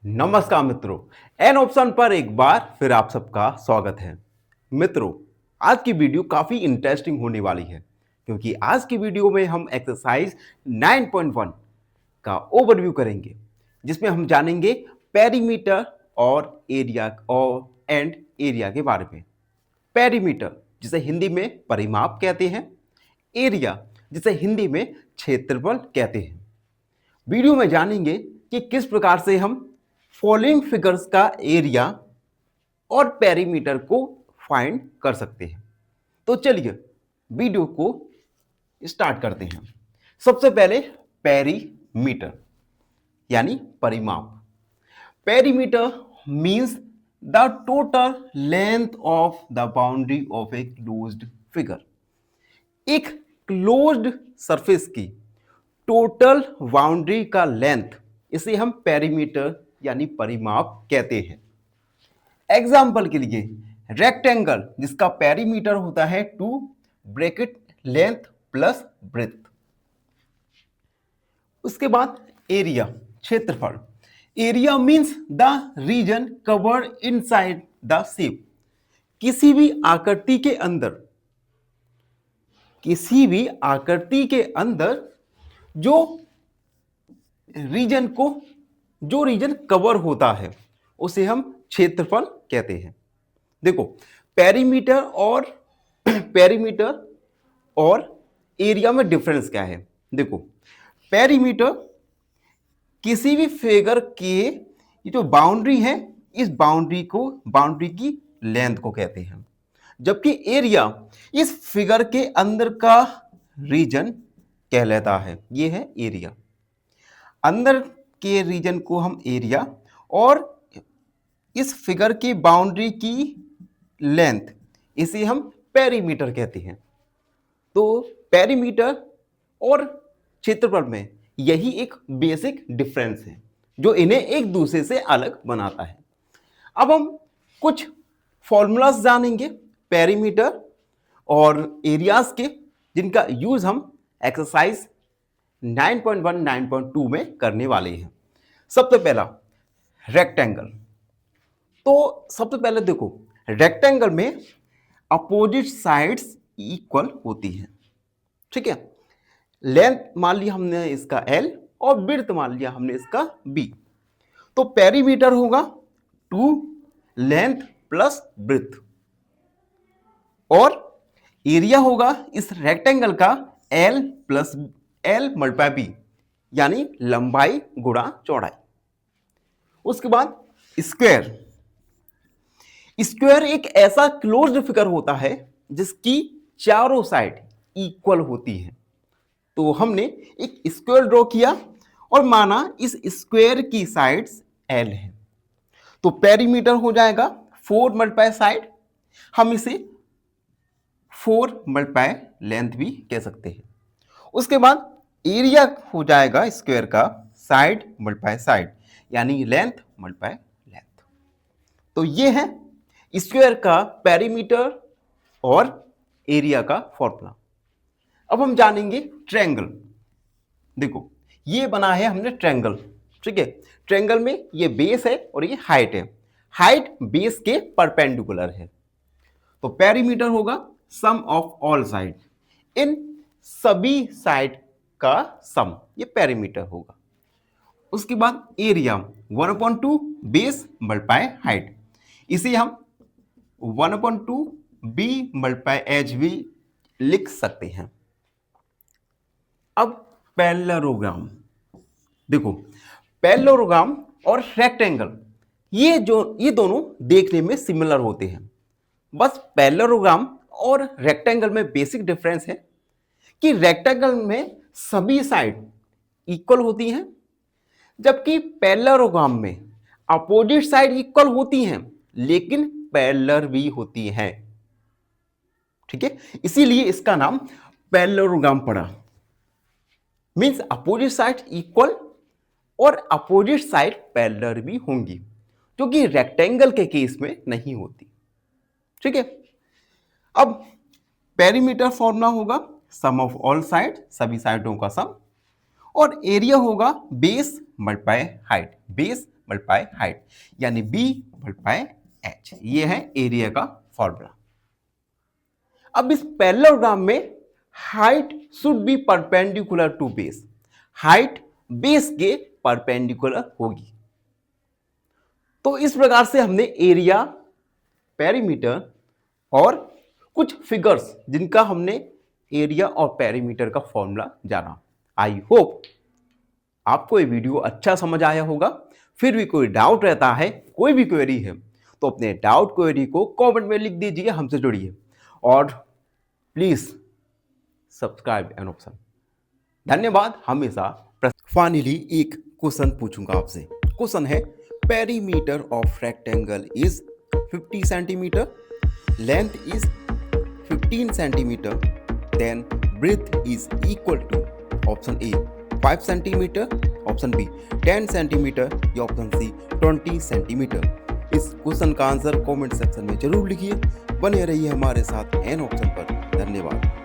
नमस्कार मित्रों। An option पर एक बार फिर आप सबका स्वागत है। मित्रों, आज की वीडियो काफ़ी इंटरेस्टिंग होने वाली है क्योंकि आज की वीडियो में हम एक्सरसाइज 9.1 का ओवरव्यू करेंगे, जिसमें हम जानेंगे पेरीमीटर और एरिया के बारे में। पेरीमीटर, जिसे हिंदी में परिमाप कहते हैं, एरिया, जिसे हिंदी में क्षेत्रफल कहते हैं। वीडियो में जानेंगे कि किस प्रकार से हम फॉलोइंग फिगर्स का एरिया और पेरीमीटर को फाइंड कर सकते हैं। तो चलिए वीडियो को स्टार्ट करते हैं। सबसे पहले पेरीमीटर यानी परिमाप। Perimeter means the total length of the boundary of a closed figure. एक क्लोज्ड सरफेस की टोटल बाउंड्री का लेंथ, इसे हम पेरीमीटर यानी परिमाप कहते हैं। एग्जाम्पल के लिए रेक्टेंगल, जिसका पेरीमीटर होता है 2 ब्रैकेट लेंथ प्लस ब्रेथ। उसके बाद एरिया, क्षेत्रफल। Area means the region covered inside the shape. किसी भी आकृति के अंदर जो रीजन कवर होता है उसे हम क्षेत्रफल कहते हैं। देखो, पेरीमीटर और एरिया में डिफरेंस क्या है। देखो, पेरीमीटर किसी भी फिगर के ये जो बाउंड्री है, इस बाउंड्री की लेंथ को कहते हैं, जबकि एरिया इस फिगर के अंदर का रीजन कहलाता है। ये है एरिया। अंदर के रीजन को हम एरिया, और इस फिगर की बाउंड्री की लेंथ, इसे हम पेरीमीटर कहते हैं। तो पेरीमीटर और क्षेत्रफल में यही एक बेसिक डिफरेंस है जो इन्हें एक दूसरे से अलग बनाता है। अब हम कुछ फॉर्मूलाज जानेंगे पेरीमीटर और एरियाज के, जिनका यूज हम एक्सरसाइज 9.1 9.2 में करने वाले हैं। सबसे पहला रेक्टेंगल। तो सबसे पहले देखो, रेक्टेंगल में अपोजिट साइड्स इक्वल होती हैं। ठीक है, लेंथ मान लिया हमने इसका L और विड्थ मान लिया हमने इसका B। तो पेरीमीटर होगा 2 लेंथ प्लस ब्रेथ, और एरिया होगा इस रेक्टेंगल का L मल्टीप्लाई B, यानी लंबाई गुणा चौड़ाई। उसके बाद स्क्वायर एक ऐसा क्लोज्ड फिगर होता है जिसकी चारों साइड इक्वल होती है। तो हमने एक स्क्वायर ड्रॉ किया और माना इस स्क्वायर की साइड्स L है, तो पेरीमीटर हो जाएगा 4 मल्टीप्लाई साइड। हम इसे 4 मल्टीप्लाई लेंथ भी कह सकते हैं। उसके बाद एरिया हो जाएगा स्क्वायर का साइड मल्टीप्लाई साइड, यानी लेंथ मल्टीप्लाई लेंथ। तो ये है स्क्वायर का पेरीमीटर और एरिया का फॉर्मूला। अब हम जानेंगे ट्रायंगल। देखो, ये बना है हमने ट्रायंगल। ठीक है, ट्रायंगल में ये बेस है और ये हाइट है। हाइट बेस के परपेंडिकुलर है। तो पेरीमीटर होगा सम ऑफ ऑल साइड, इन सभी साइड का सम, ये पेरीमीटर होगा। उसके बाद एरिया 1/2 बेस मल्टीप्लाई हाइट, इसे हम 1/2 B मल्टीप्लाई एच भी लिख सकते हैं। अब पैरेललोग्राम। देखो, पैरेललोग्राम और रेक्टेंगल ये दोनों देखने में सिमिलर होते हैं। बस पैरेललोग्राम और रेक्टेंगल में बेसिक डिफरेंस है कि रेक्टेंगल में सभी साइड इक्वल होती हैं, जबकि पैरेललोग्राम में अपोजिट साइड इक्वल होती हैं लेकिन पैरेलल भी होती हैं। ठीक है, इसीलिए इसका नाम पैरेललोग्राम पड़ा। मींस अपोजिट साइड इक्वल और अपोजिट साइड पैरेलल भी होंगी, जो कि रेक्टेंगल के केस में नहीं होती। ठीक है, अब पेरीमीटर फॉर्मूला होगा सम ऑफ ऑल साइड, सभी साइडों का सम, और एरिया होगा base multiply height, base multiply height, यानी बी मल्टीप्लाई एच। ये है एरिया का फॉर्मूला। अब इस पैरेललोग्राम में height should be perpendicular to base, height base के परपेंडिकुलर होगी। तो इस प्रकार से हमने एरिया, पेरीमीटर और कुछ फिगर्स जिनका हमने एरिया और पेरीमीटर का फॉर्मूला जाना। आई होप आपको ये वीडियो अच्छा समझ आया होगा। फिर भी कोई डाउट रहता है, कोई भी क्वेरी है, तो अपने डाउट क्वेरी को कमेंट में लिख दीजिए, हमसे जुड़िए और प्लीज सब्सक्राइब एन ऑप्शन। धन्यवाद। हमेशा फाइनली एक क्वेश्चन पूछूंगा आपसे। क्वेश्चन है perimeter of rectangle is 50 centimetre, length is 15 centimetre, then breadth is equal to option A 5 centimetre, option B 10 centimetre या ऑप्शन सी 20 सेंटीमीटर। इस क्वेश्चन का आंसर कमेंट सेक्शन में जरूर लिखिए। बने रहिए हमारे साथ एन ऑप्शन पर। धन्यवाद।